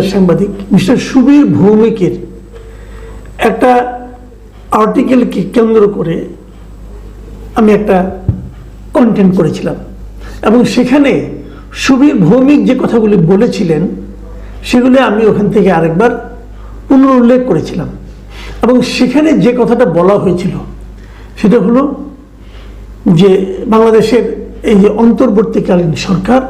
পেশার সাংবাদিক মিস্টার সুবীর ভৌমিকের একটা আর্টিকেলকে কেন্দ্র করে আমি একটা কন্টেন্ট করেছিলাম, এবং সেখানে সুবীর ভৌমিক যে কথাগুলি বলেছিলেন সেগুলি আমি ওখান থেকে আরেকবার পুনরুল্লেখ করেছিলাম। এবং সেখানে যে কথাটা বলা হয়েছিল সেটা হলো যে বাংলাদেশের এই যে অন্তর্বর্তীকালীন সরকার,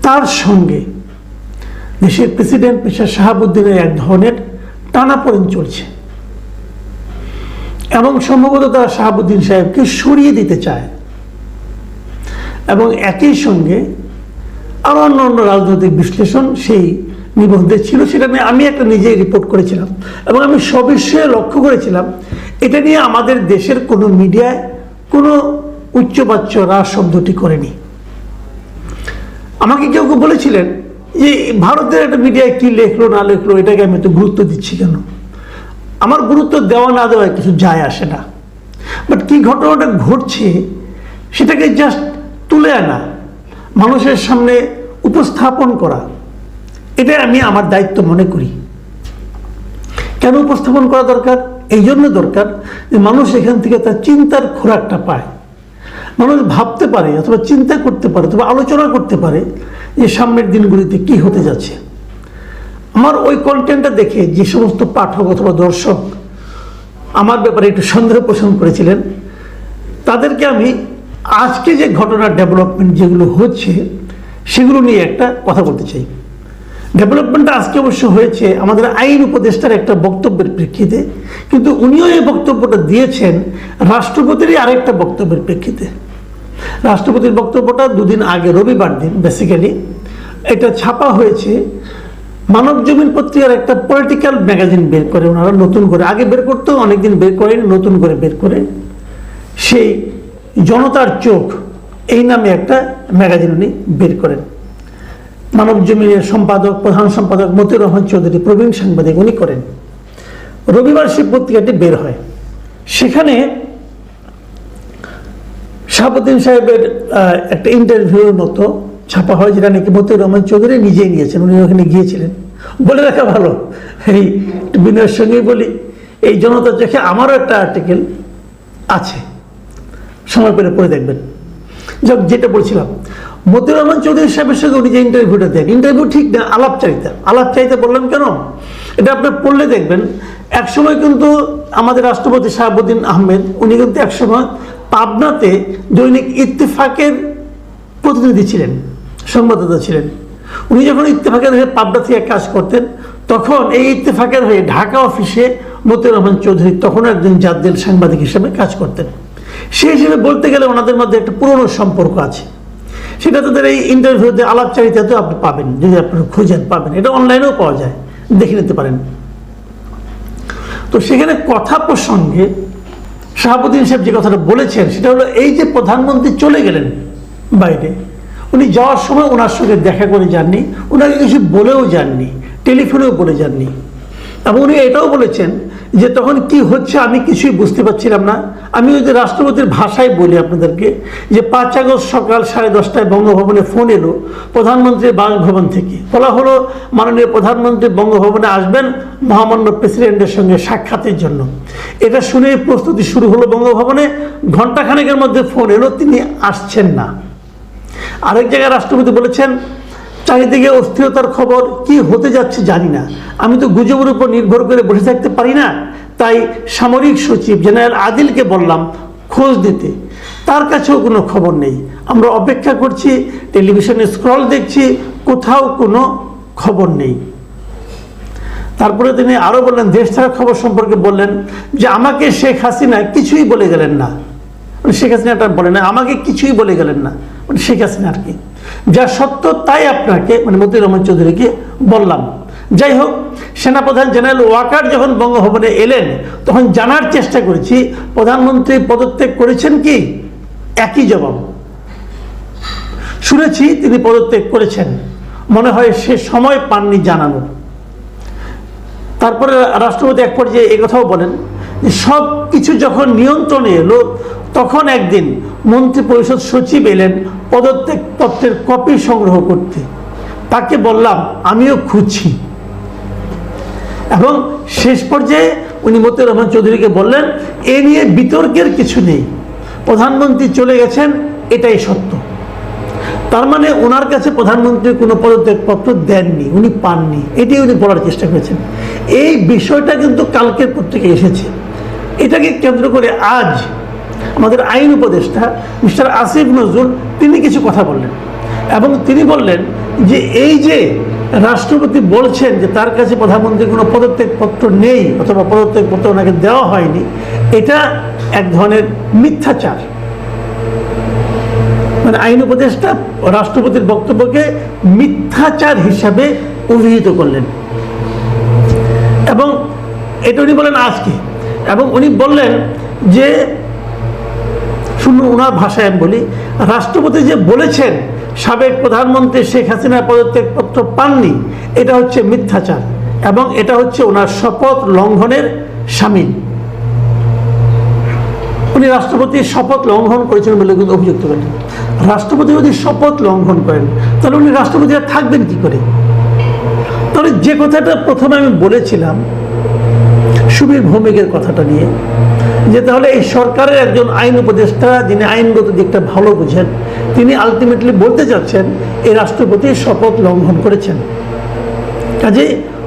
তার সঙ্গে দেশের প্রেসিডেন্ট মিস্টার শাহাবুদ্দিনের এক ধরনের টানাপোড়েন চলছে, এবং সম্ভবত তারা শাহাবুদ্দিন সাহেবকে সরিয়ে দিতে চায়। এবং একই সঙ্গে আরও অন্য রাজনৈতিক বিশ্লেষণ সেই নিবন্ধে ছিল, সেটা নিয়ে আমি একটা নিজেই রিপোর্ট করেছিলাম। এবং আমি সবিষয়ে লক্ষ্য করেছিলাম এটা নিয়ে আমাদের দেশের কোনো মিডিয়ায় কোনো উচ্চবাচ্য রাজ শব্দটি করেনি। আমাকে কেউ কেউ বলেছিলেন যে ভারতের একটা মিডিয়ায় কি লেখলো না লেখলো এটাকে আমি তো গুরুত্ব দিচ্ছি কেন। আমার গুরুত্ব দেওয়া না দেওয়ায় কিছু যায় আসে না, বাট কি ঘটনাটা ঘটছে সেটাকে জাস্ট তুলে আনা, মানুষের সামনে উপস্থাপন করা, এটা আমি আমার দায়িত্ব মনে করি। কেন উপস্থাপন করা দরকার? এই জন্য দরকার যে মানুষ এখান থেকে তার চিন্তার খোরাকটা পায়, মানুষ ভাবতে পারে অথবা চিন্তা করতে পারে অথবা আলোচনা করতে পারে যে সামনের দিনগুলিতে কি হতে যাচ্ছে। আমার ওই কন্টেন্টটা দেখে যে সমস্ত পাঠক অথবা দর্শক আমার ব্যাপারে একটু সন্দেহ পোষণ করেছিলেন, তাদেরকে আমি আজকে যে ঘটনার ডেভেলপমেন্ট যেগুলো হচ্ছে সেগুলো নিয়ে একটা কথা বলতে চাই। ডেভেলপমেন্টটা আজকে অবশ্য হয়েছে আমাদের আইন উপদেষ্টার একটা বক্তব্যের প্রেক্ষিতে, কিন্তু উনিও এই বক্তব্যটা দিয়েছেন রাষ্ট্রপতিরই আরেকটা বক্তব্যের প্রেক্ষিতে। রাষ্ট্রপতির বক্তব্যটা দুদিন আগে রবিবার দিন বেসিক্যালি এটা ছাপা হয়েছে মানব জমিন পত্রিকার একটা পলিটিক্যাল ম্যাগাজিন বের করে ওনারা, নতুন করে, আগে বের করতো অনেকদিন বের করেন, নতুন করে বের করে সেই জনতার চোখ এই নামে একটা ম্যাগাজিন উনি বের করেন। মানব জমিনের সম্পাদক, প্রধান সম্পাদক মতিউর রহমান চৌধুরী, প্রবীণ সাংবাদিক, উনি করেন। রবিবার সেই পত্রিকাটি বের হয়, সেখানে শাহাবুদ্দিন সাহেবের একটা ইন্টারভিউর মতো ছাপা হয়, যেটা নাকি মতিউর রহমান চৌধুরী নিজেই নিয়েছেন, উনি ওখানে গিয়েছিলেন। বলে রাখা ভালো, এই বিনয়ের সঙ্গেই বলি, এই জনতার চোখে আমারও একটা আর্টিকেল আছে, সময় পেলে পড়ে দেখবেন। যাক, যেটা বলছিলাম, মতিউর রহমান চৌধুরী সাহেবের সঙ্গে উনি যে ইন্টারভিউটা দেন, ইন্টারভিউ ঠিক না, আলাপচারিতা বললাম কেন, এটা আপনি পড়লে দেখবেন। একসময় কিন্তু আমাদের রাষ্ট্রপতি শাহাবুদ্দিন আহমেদ উনি কিন্তু একসময় পাবনাতে দৈনিক ইত্তেফাকের প্রতিনিধি ছিলেন, সংবাদদাতা ছিলেন। উনি যখন ইত্তেফাকের হয়ে পাবনা থেকে কাজ করতেন, তখন এই ইত্তেফাকের হয়ে ঢাকা অফিসে মতিউর রহমান চৌধুরী তখনও একজন জাতীয় সাংবাদিক হিসেবে কাজ করতেন। সেই হিসেবে বলতে গেলে ওনাদের মধ্যে একটা পুরনো সম্পর্ক আছে, সেটা তাদের এই ইন্টারভিউতে আলাপচারিতাতেও আপনি পাবেন, যদি আপনারা খুঁজেন পাবেন, এটা অনলাইনেও পাওয়া যায়, দেখে নিতে পারেন। তো সেখানে কথা প্রসঙ্গে শাহাবুদ্দিন সাহেব যে কথাটা বলেছেন সেটা হলো এই যে প্রধানমন্ত্রী চলে গেলেন বাইরে, উনি যাওয়ার সময় ওনার সঙ্গে দেখা করে যাননি, ওনাকে কিছু বলেও যাননি, টেলিফোনেও বলে যাননি। এবং উনি এটাও বলেছেন যে তখন কি হচ্ছে আমি কিছুই বুঝতে পারছিলাম না। আমি ওই যে রাষ্ট্রপতির ভাষায় বলি আপনাদেরকে যে 5 আগস্ট সকাল 10:30টায় বঙ্গভবনে ফোন এলো প্রধানমন্ত্রীর বাসভবন থেকে, বলা হলো মাননীয় প্রধানমন্ত্রী বঙ্গভবনে আসবেন মহামান্য প্রেসিডেন্টের সঙ্গে সাক্ষাতের জন্য। এটা শুনে প্রস্তুতি শুরু হলো বঙ্গভবনে, ঘণ্টাখানেকের মধ্যে ফোন এলো তিনি আসছেন না। আরেক জায়গায় রাষ্ট্রপতি বলেছেন চারিদিকে অস্থিরতার খবর, কি হতে যাচ্ছে জানি না, আমি তো গুজবের উপর নির্ভর করে বসে থাকতে পারি না, তাই সামরিক সচিব জেনারেল আদিলকে বললাম খোঁজ দিতে, তার কাছেও কোনো খবর নেই, আমরা অপেক্ষা করছি, টেলিভিশনে স্ক্রল দেখছি, কোথাও কোনো খবর নেই। তারপরে তিনি আরও বললেন, দেশ ছাড়ার খবর সম্পর্কে বললেন যে আমাকে শেখ হাসিনা কিছুই বলে গেলেন না, শেখ হাসিনাটা বলে না, আমাকে কিছুই বলে গেলেন না, শেখ হাসিনা আর কি, যা সত্য তাই আপনাকে মতিউর রহমান চৌধুরীকে বললাম। যাই হোক, সেনাপ্রধান জেনারেল ওয়াকার যখন বঙ্গভবনে এলেন তখন জানার চেষ্টা করেছি প্রধানমন্ত্রী পদত্যাগ করেছেন কি, একই জবাব শুনেছি তিনি পদত্যাগ করেছেন, মনে হয় সে সময় পাননি জানানোর। তারপরে রাষ্ট্রপতি এক পর্যায়ে একথাও বলেন যে সব কিছু যখন নিয়ন্ত্রণে এলো তখন একদিন মন্ত্রিপরিষদ সচিব এলেন পদত্যাগ পত্রের কপি সংগ্রহ করতে, তাকে বললাম আমিও খুঁজছি, এবং শেষ পর্যায়ে উনি মতিউর রহমান চৌধুরীকে বললেন এ নিয়ে বিতর্কের কিছু নেই, প্রধানমন্ত্রী চলে গেছেন, এটাই সত্য। তার মানে ওনার কাছে প্রধানমন্ত্রী কোনো পদত্যাগপত্র দেননি, উনি পাননি, এটাই উনি বলার চেষ্টা করেছেন। এই বিষয়টা কিন্তু কালকের পত্রিকায় এসেছে। এটাকে কেন্দ্র করে আজ আমাদের আইন উপদেষ্টা মিস্টার আসিফ নজরুল তিনি কিছু কথা বললেন, এবং তিনি বললেন যে এই যে রাষ্ট্রপতি বলছেন যে তার কাছে প্রধানমন্ত্রীর কোনো পদত্যাগপত্র নেই অথবা পদত্যাগপত্র ওনাকে দেওয়া হয়নি, এটা এক ধরনের মিথ্যাচার। মানে আইন উপদেষ্টা রাষ্ট্রপতির বক্তব্যকে মিথ্যাচার হিসাবে অভিহিত করলেন, এবং এটা উনি বলেন আজকে। এবং উনি বললেন যে শুনুন ওনার ভাষায় আমি বলি, রাষ্ট্রপতি যে বলেছেন সাবেক প্রধানমন্ত্রী শেখ হাসিনা পদত্যাগপত্র পাননি, এটা হচ্ছে মিথ্যাচার, এবং এটা হচ্ছে ওনার শপথ লঙ্ঘনের শামিল। উনি রাষ্ট্রপতির শপথ লঙ্ঘন করেছেন বলে কিন্তু অভিযুক্ত করেন। রাষ্ট্রপতি যদি শপথ লঙ্ঘন করেন তাহলে উনি রাষ্ট্রপতিরা থাকবেন কি করে? তাহলে যে কথাটা প্রথমে আমি বলেছিলাম সুবীর ভৌমিকের কথাটা নিয়ে, যে তাহলে এই সরকারের একজন আইন উপদেষ্টা যিনি আইনগত দিকটা ভালো বুঝেন, তিনি আলটিমেটলি বলতে চাচ্ছেন এই রাষ্ট্রপতি শপথ লঙ্ঘন করেছেন। কাজে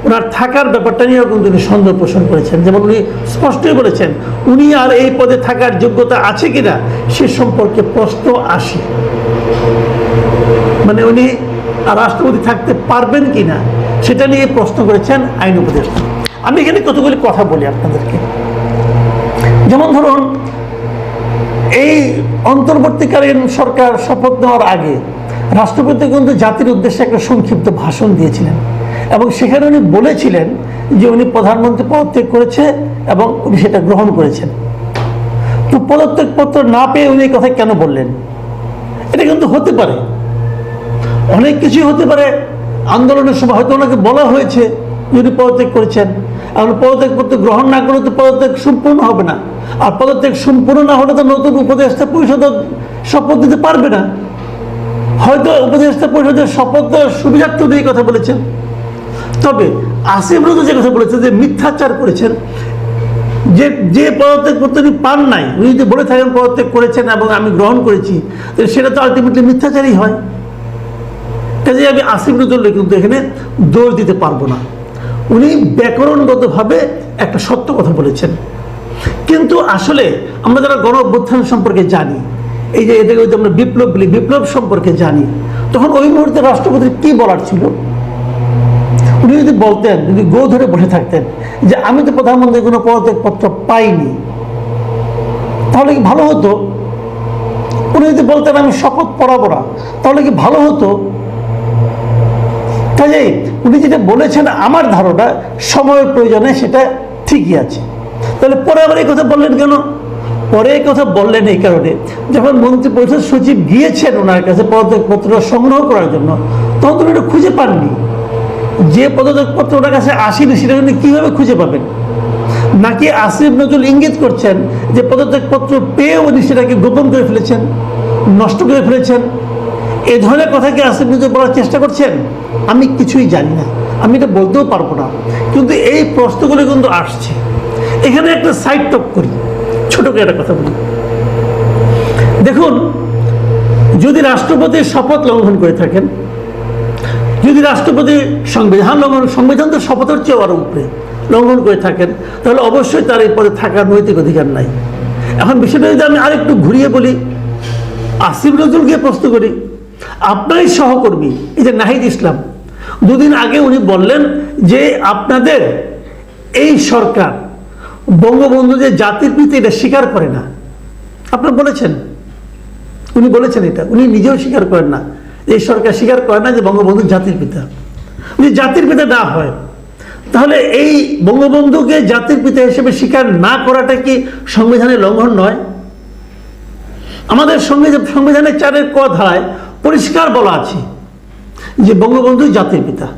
ওনার থাকার ব্যাপারটা নিয়েও কিন্তু উনি সন্দেহ পোষণ করেছেন। যেমন উনি স্পষ্টই বলেছেন উনি আর এই পদে থাকার যোগ্যতা আছে কিনা সে সম্পর্কে প্রশ্ন আসে, মানে উনি আর রাষ্ট্রপতি থাকতে পারবেন কিনা সেটা নিয়ে প্রশ্ন করেছেন আইন উপদেষ্টা। আমি এখানে কতগুলি কথা বলি আপনাদেরকে। যেমন ধরুন, এই অন্তর্বর্তীকালীন সরকার শপথ নেওয়ার আগে রাষ্ট্রপতি কিন্তু জাতির উদ্দেশ্যে একটা সংক্ষিপ্ত ভাষণ দিয়েছিলেন, এবং সেখানে উনি বলেছিলেন যে উনি প্রধানমন্ত্রী পদত্যাগ করেছে এবং উনি সেটা গ্রহণ করেছেন। তো পদত্যাগপত্র না পেয়ে উনি এই কথা কেন বললেন? এটা কিন্তু হতে পারে, অনেক কিছুই হতে পারে। আন্দোলনের সময় হয়তো ওনাকে বলা হয়েছে যদি পদত্যাগ করেছেন, এখন পদত্যাগপত্র গ্রহণ না করলে তো পদত্যাগ সম্পূর্ণ হবে না, আর পদত্যাগ সম্পূর্ণ না হলে তো নতুন উপদেষ্টা পরিষদ শপথ দিতে পারবে না। হয়তো উপদেষ্টা পরিষদের শপথ দেওয়ার সুবিধার্থে উনি এই কথা বলেছেন। তবে আসিফ নজরুল যে কথা বলেছেন যে মিথ্যাচার করেছেন, যে পদত্যাগপত্র উনি পান নাই, উনি যদি বলে থাকেন পদত্যাগ করেছেন এবং আমি গ্রহণ করেছি, সেটা তো আলটিমেটলি মিথ্যাচারই হয়। কাজে আমি আসিফ নজরুল কিন্তু এখানে দোষ দিতে পারবো না। উনি ব্যাকরণগতভাবে একটা সত্য কথা বলেছেন, কিন্তু আসলে আমরা যারা গণ অভ্যুত্থান সম্পর্কে জানি, এই যে এটাকে আমরা বিপ্লব বলি, বিপ্লব সম্পর্কে জানি, তখন ওই মুহূর্তে রাষ্ট্রপতির কি বলার ছিল? উনি যদি বলতেন, যদি গো ধরে বসে থাকতেন যে আমি তো প্রধানমন্ত্রীর কোনো পদত্যাগপত্র পাইনি, তাহলে কি ভালো হতো? উনি যদি বলতেন আমি শপথ পড়াবো না, তাহলে কি ভালো হতো? কাজেই উনি যেটা বলেছেন আমার ধারণা সময়ের প্রয়োজনে সেটা ঠিকই আছে। তাহলে পরে আবার এই কথা বললেন কেন? পরে এই কথা বললেন এই কারণে, যখন মন্ত্রিপরিষদ সচিব গিয়েছেন ওনার কাছে পদত্যাগপত্র সংগ্রহ করার জন্য, তখন তিনি এটা খুঁজে পাননি। যে পদত্যাগপত্র ওনার কাছে আসেনি সেটা উনি কীভাবে খুঁজে পাবেন? নাকি আসিফ নজরুল ইঙ্গিত করছেন যে পদত্যাগপত্র পেয়ে উনি সেটাকে গোপন করে ফেলেছেন, নষ্ট করে ফেলেছেন? এ ধরনের কথা কি আসিফ নজরুল বলার চেষ্টা করছেন? আমি কিছুই জানি না, আমি এটা বলতেও পারবো না, কিন্তু এই প্রশ্নগুলো কিন্তু আসছে। এখানে একটা সাইড টক করি, ছোট করে একটা কথা বলি। দেখুন, যদি রাষ্ট্রপতি শপথ লঙ্ঘন করে থাকেন, যদি রাষ্ট্রপতি সংবিধান লঙ্ঘন, সংবিধান তো শপথের চেয়ে আরো উপরে লঙ্ঘন করে থাকেন, তাহলে অবশ্যই তার এই পদে থাকার নৈতিক অধিকার নাই। এখন বিষয়টা যদি আমি আরেকটু ঘুরিয়ে বলি, আসিফ নজরুলকে প্রশ্ন করি, আপনারই সহকর্মী এই যে নাহিদ ইসলাম, দুদিন আগে উনি বললেন যে আপনাদের এই সরকার বঙ্গবন্ধু যে জাতির পিতা এটা স্বীকার করে না। আপনারা বলেছেন, উনি বলেছেন এটা, উনি নিজেও স্বীকার করেন না, এই সরকার স্বীকার করে না যে বঙ্গবন্ধু জাতির পিতা। যদি জাতির পিতা না হয়, তাহলে এই বঙ্গবন্ধুকে জাতির পিতা হিসেবে স্বীকার না করাটা কি সংবিধানের লঙ্ঘন নয়? আমাদের সংবিধানের 4 ক ধারায় পরিষ্কার বলা আছে যে বঙ্গবন্ধু জাতির পিতা।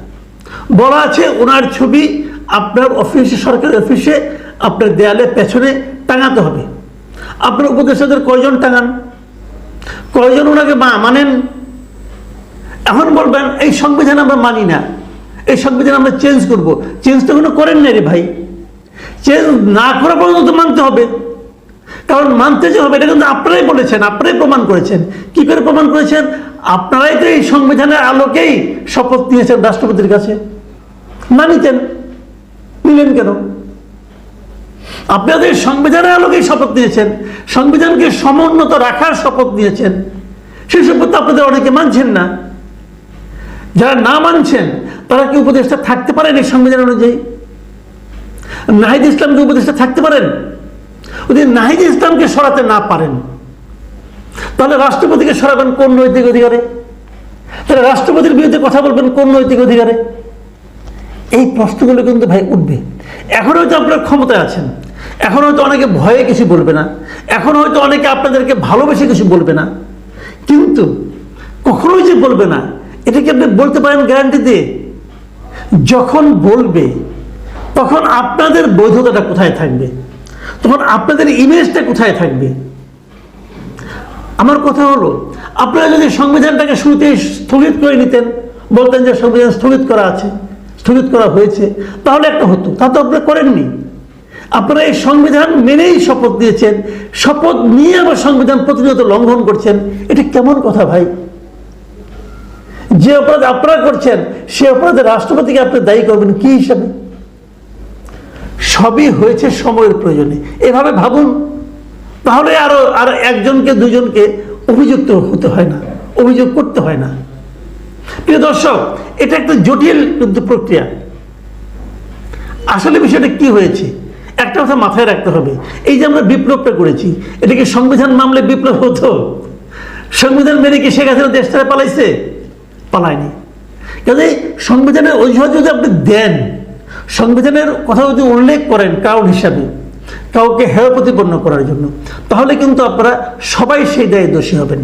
বলা আছে ওনার ছবি আপনার অফিসে, সরকারি অফিসে আপনার দেয়ালে পেছনে টাঙাতে হবে। আপনার উপদেষ্টাদের কয়জন টাঙান? কয়জন ওনাকে মানেন? এখন বলবেন এই সংবিধান আমরা মানি না, এই সংবিধান আমরা চেঞ্জ করব। চেঞ্জ তো কোনো করেন না রে ভাই, চেঞ্জ না করা পর্যন্ত মানতে হবে। কারণ মানতে যে হবে এটা কিন্তু আপনারাই বলেছেন, আপনারাই প্রমাণ করেছেন। কি করে প্রমাণ করেছেন? আপনারাই তো এই সংবিধানের আলোকেই শপথ নিয়েছেন রাষ্ট্রপতির কাছে। না নিতেন, নিলেন কেন? আপনাদের সংবিধানের আলোকেই শপথ নিয়েছেন, সংবিধানকে সমুন্নত রাখার শপথ নিয়েছেন। সেই শপথ আপনাদের অনেকে মানছেন না। যারা না মানছেন তারা কি উপদেষ্টা থাকতে পারেন এই সংবিধান অনুযায়ী? নাহিদ ইসলামকে উপদেষ্টা থাকতে পারেন? যদি নাহিদ ইসলামকে সরাতে না পারেন তাহলে রাষ্ট্রপতিকে সরাবেন কোন নৈতিক অধিকারে? তাহলে রাষ্ট্রপতির বিরুদ্ধে কথা বলবেন কোন নৈতিক অধিকারে? এই প্রশ্নগুলো কিন্তু ভাই উঠবে। এখন হয়তো আপনারা ক্ষমতায় আছেন, এখন হয়তো অনেকে ভয়ে কিছু বলবে না, এখন হয়তো অনেকে আপনাদেরকে ভালোবেসে কিছু বলবে না, কিন্তু কখনোই যে বলবে না এটা কি আপনি বলতে পারেন গ্যারান্টি দিয়ে? যখন বলবে তখন আপনাদের বৈধতাটা কোথায় থাকবে? তখন আপনাদের ইমেজটা কোথায় থাকবে? আমার কথা হলো, আপনারা যদি সংবিধানটাকে শুরুতে স্থগিত করে নিতেন, বলতেন যে সংবিধান স্থগিত করা আছে, স্থগিত করা হয়েছে, তাহলে একটা হতো। তা তো আপনারা করেননি। আপনারা এই সংবিধান মেনেই শপথ নিয়েছেন, শপথ নিয়ে আবার সংবিধান প্রতিনিয়ত লঙ্ঘন করছেন। এটা কেমন কথা ভাই? যে অপরাধ আপনারা করছেন সে অপরাধে রাষ্ট্রপতিকে আপনি দায়ী করবেন কি হিসাবে? সবই হয়েছে সময়ের প্রয়োজনে, এভাবে ভাবুন। তাহলে আর একজনকে দুজনকে অভিযুক্ত হতে হয় না, অভিযোগ করতে হয় না। প্রিয় দর্শক, এটা একটা জটিল কিন্তু প্রক্রিয়া। আসলে বিষয়টা কি হয়েছে একটা কথা মাথায় রাখতে হবে। এই যে আমরা বিপ্লবটা করেছি, এটা কি সংবিধান মামলে বিপ্লব হতো? সংবিধান মেনে কি শেখ হাসিনা দেশ থেকে পালাইছে? পালায়নি। কাজে সংবিধানের অজুহাত যদি আপনি দেন, সংবিধানের কথা যদি উল্লেখ করেন কারণ হিসাবে কাউকে হেয় প্রতিপন্ন করার জন্য, তাহলে কিন্তু আপনারা সবাই সেই দায়ে দোষী হবেন।